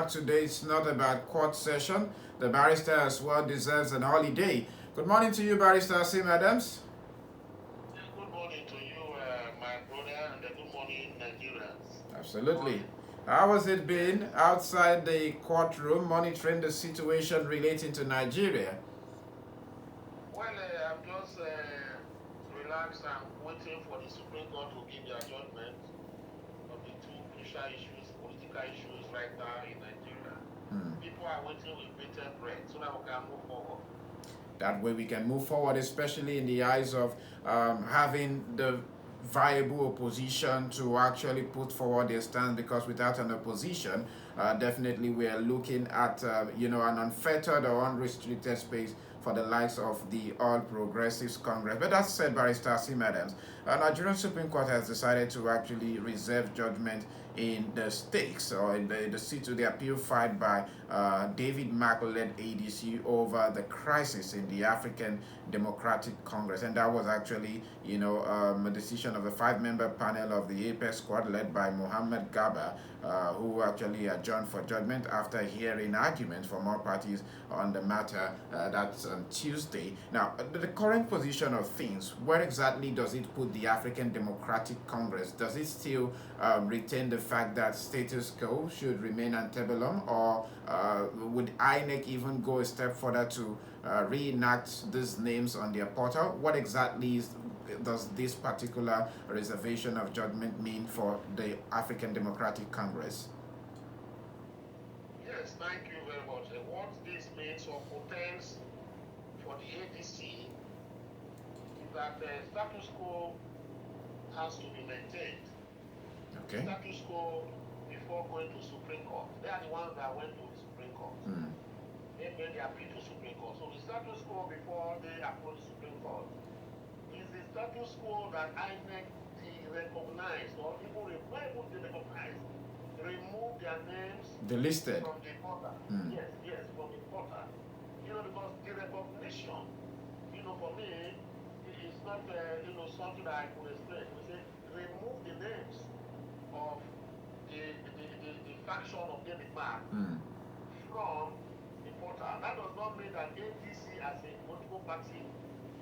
Today it's not about court session. The barrister as well deserves an holiday. Good morning to you, Barrister Sim Adams. Good morning to you, my brother, and good morning, Nigerians. Good Absolutely. morning. How has it Yes. been outside the courtroom monitoring the situation relating to Nigeria? Well, I'm just relaxed and waiting for the Supreme Court to give their judgment on the two crucial issues, political issues right now in Nigeria. Hmm. People are waiting with bated breath so that we can move forward. That way we can move forward, especially in the eyes of having the viable opposition to actually put forward their stand, because without an opposition, definitely we are looking at an unfettered or unrestricted space for the likes of the All Progressives Congress. But that said, Barrister Sim Adams, Nigerian Supreme Court has decided to actually reserve judgment in the stakes or in the seat to the appeal filed by David Mark-led ADC over the crisis in the African Democratic Congress. And that was actually, a decision of a five-member panel of the Apex Squad led by Mohammed Gaba, who actually adjourned for judgment after hearing arguments from all parties on the matter. That's on Tuesday. Now, the current position of things, where exactly does it put the African Democratic Congress? Does it still retain the fact that status quo should remain antebellum, or would INEC even go a step further to reenact these names on their portal? What exactly does this particular reservation of judgment mean for the African Democratic Congress? Yes, thank you very much. What this means or portends for the ADC is that the status quo has to be maintained. Okay. Status quo before going to Supreme Court. They are the ones that went to the Supreme Court. Mm. They made their appeal to Supreme Court. So the status quo before they approach Supreme Court is the status quo that INEC recognized, or even recognized, remove their names Delisted. from the portal. Mm. Yes, from the portal. Because the recognition, for me, it's not, something that I could explain. We say remove the names of the faction of David Mark Mm. from the portal. That does not mean that ADC as a political party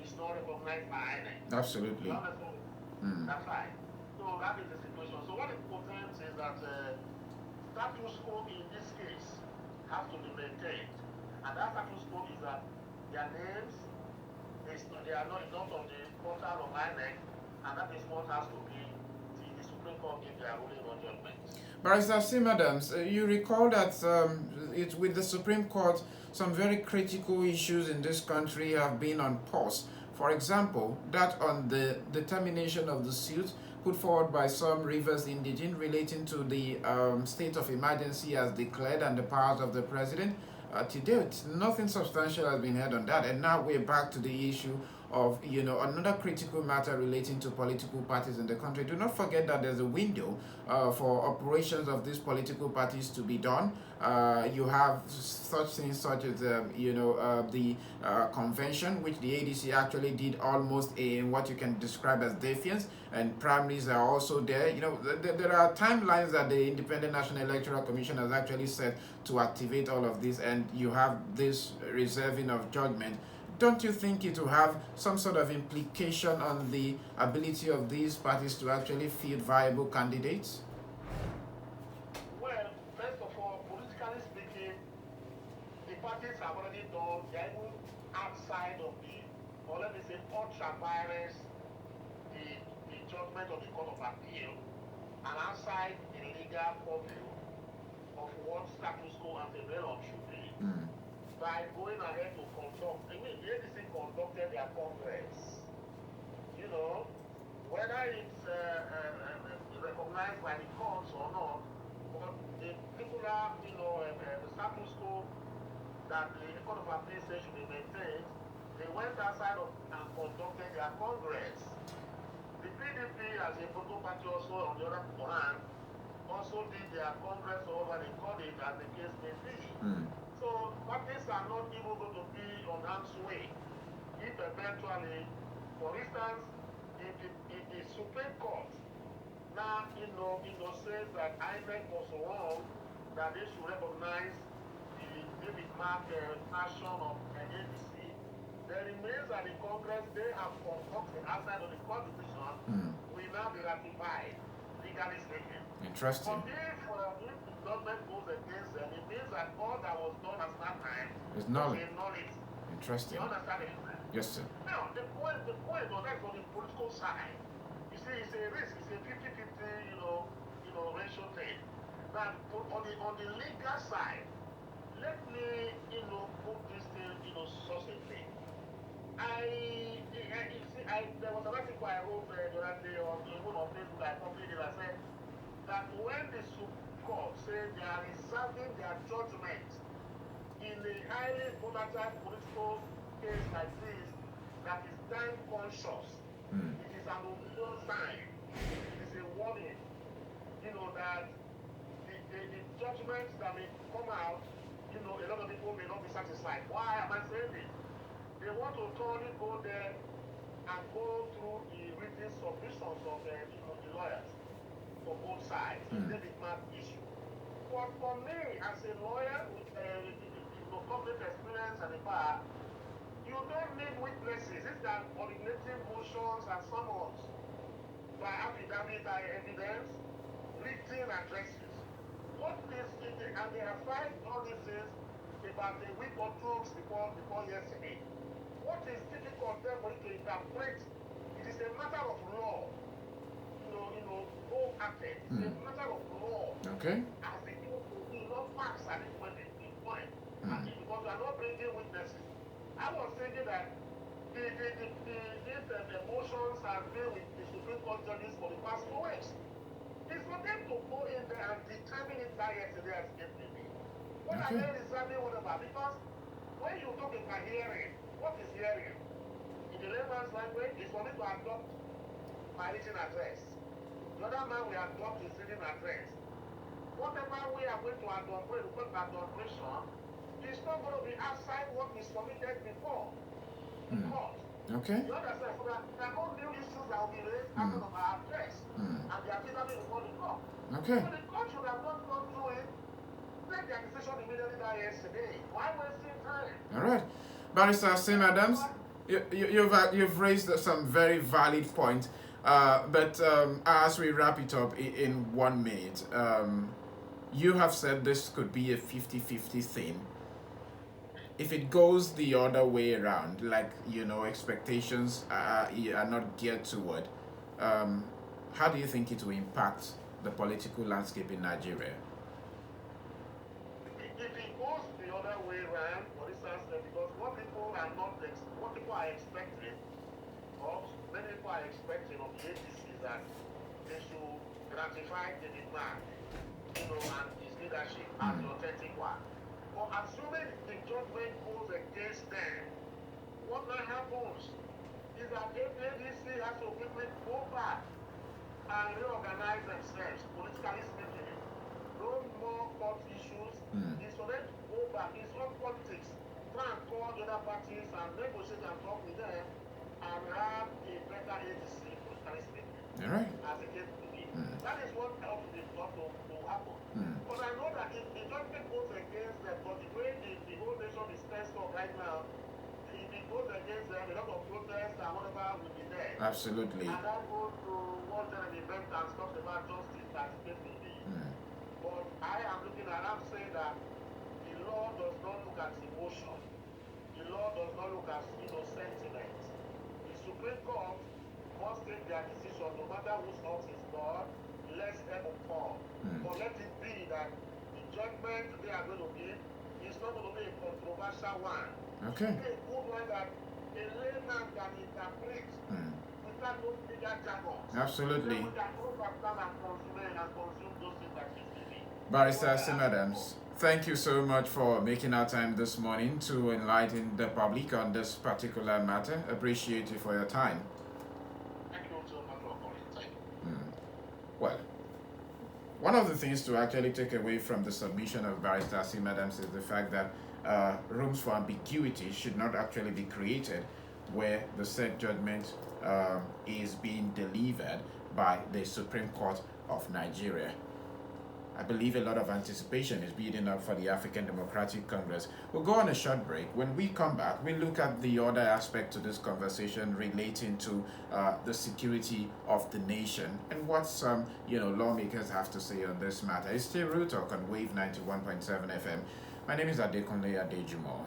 is not recognized by INEC. Absolutely. You understand? Mm. That's right. So that is the situation. So what it portends is that status quo in this case has to be maintained. And that status quo is that their names, they are not on the portal of INEC, and that is what has to be till the Supreme Court give their ruling on judgment. Barrister Sim Adams, you recall that it's with the Supreme Court, some very critical issues in this country have been on pause. For example, that on the determination of the suit put forward by some Rivers indigene relating to the state of emergency as declared and the powers of the president. To date, nothing substantial has been heard on that, and now we're back to the issue of another critical matter relating to political parties in the country. Do not forget that there's a window for operations of these political parties to be done. You have such things such as the convention, which the ADC actually did almost in what you can describe as defiance, and primaries are also there. There are timelines that the Independent National Electoral Commission has actually set to activate all of this, and you have this reserving of judgment. Don't you think it will have some sort of implication on the ability of these parties to actually field viable candidates? Well, first of all, politically speaking, the parties have already done, they're even outside of or let me say, ultra virus, the judgment of the Court of Appeal, and outside the legal purview of what status quo antebellum should be, Mm. by going ahead to conduct. I mean, the ADC conducted their congress. Whether it's recognized by the courts or not, but the particular, status quo that the Court of Appeal says should be maintained, they went outside and conducted their congress. The PDP, as a political party, also on the other hand, also did their congress or what they call it, as the case may be. Mm. So parties are not even going to be on arm's way. If eventually, for instance, if the Supreme Court now, says that INEC was wrong that they should recognize the David Mark action of ABC. There remains that the Congress, they have concocted outside of the court decision, will now be ratified, legally speaking. Interesting. But if the government goes against them, it means that all that was done at that time It's was knowledge. a knowledge. Interesting. You understand it? Yes, sir. Now, the point on that's on the political side. You see, it's a risk. It's a 50-50, ratio thing. Now, on the legal side, let me, put this thing, succinctly. There was an article I wrote the other day on Facebook. I published it. I said that when the Supreme Court said they are reserving their judgment in a highly volatile political case like this, that is time conscious, it is an open sign. It is a warning, that the judgments that may come out, a lot of people may not be satisfied. Why am I saying this? They want to totally go there and go through the written submissions of the lawyers for both sides. It's a big mad issue. But for me, as a lawyer with public experience and a bar, you don't need witnesses. These are originating motions and summons by affidavit by evidence, written addresses. What is it? And they have filed all these things about a week or two before yesterday. What is difficult there for you to interpret? It is a matter of law. Go acted. It's a matter of law. Okay. As the not facts at this point in point. Because we are not bringing witnesses. I was thinking that these emotions have been with the Supreme Court judges for the past 2 weeks. It's for them to go in there and determine it by yesterday as yesterday. What are they reserving, whatever? Because when you talk about hearing, what is hearing? In the layman's language, is for me to adopt my written address. The other man will adopt his written address. Whatever we are going to adopt, when we put adoption, it's not going to be outside what is submitted before in court. Okay. You understand? So there are no new issues that will be raised outside of our address. And they are still before the court. Okay. So the court should have not gone through it. Take their decision immediately that yesterday. Why wasting time? All right. Barrister Sim Adams, you've raised some very valid points. But as we wrap it up in 1 minute, you have said this could be a 50-50 thing. If it goes the other way around, like, expectations are not geared toward, how do you think it will impact the political landscape in Nigeria? If it goes the other way around, for instance, because what people are expecting, or many people are expecting of the APC is that they should ratify the demand, and his leadership as the authentic one. But assuming the judgment goes against them, what now happens is that the APC has to quickly go back and reorganize themselves, politically speaking. No more court issues. It's for them to go back. It's not politics. Try and call the other parties and negotiate and talk with them and have a better ADC, politically speaking. All right. As a case to be. That is what helps the thought to happen. But I know that if the judgment goes against them, but the way the whole nation is tensed up right now, if it goes against them, a lot of protests and whatever will be there. Absolutely. And that goes to what the event and talks about justice that it will be. But I am looking at, I'm saying that the law does not look at emotion. The law does not look at sentiment. The Supreme Court must take their decision, no matter whose fault is God, let them fall. But let it be that the judgment they are going to give is not going to be a controversial one. Okay. It's a good one that a layman can interpret without no bigger jargon. Absolutely. So we can go back down and consume those things that is giving. Barrister Sim Adams, thank you so much for making our time this morning to enlighten the public on this particular matter. Appreciate you for your time. Thank you so much for calling. Thank you. Well, one of the things to actually take away from the submission of Barrister Sim Adams is the fact that rooms for ambiguity should not actually be created where the said judgment is being delivered by the Supreme Court of Nigeria. I believe a lot of anticipation is building up for the African Democratic Congress. We'll go on a short break. When we come back, we'll look at the other aspect to this conversation relating to the security of the nation and what some lawmakers have to say on this matter. It's still Real Talk on Wave 91.7 FM. My name is Adekunle Adejumo.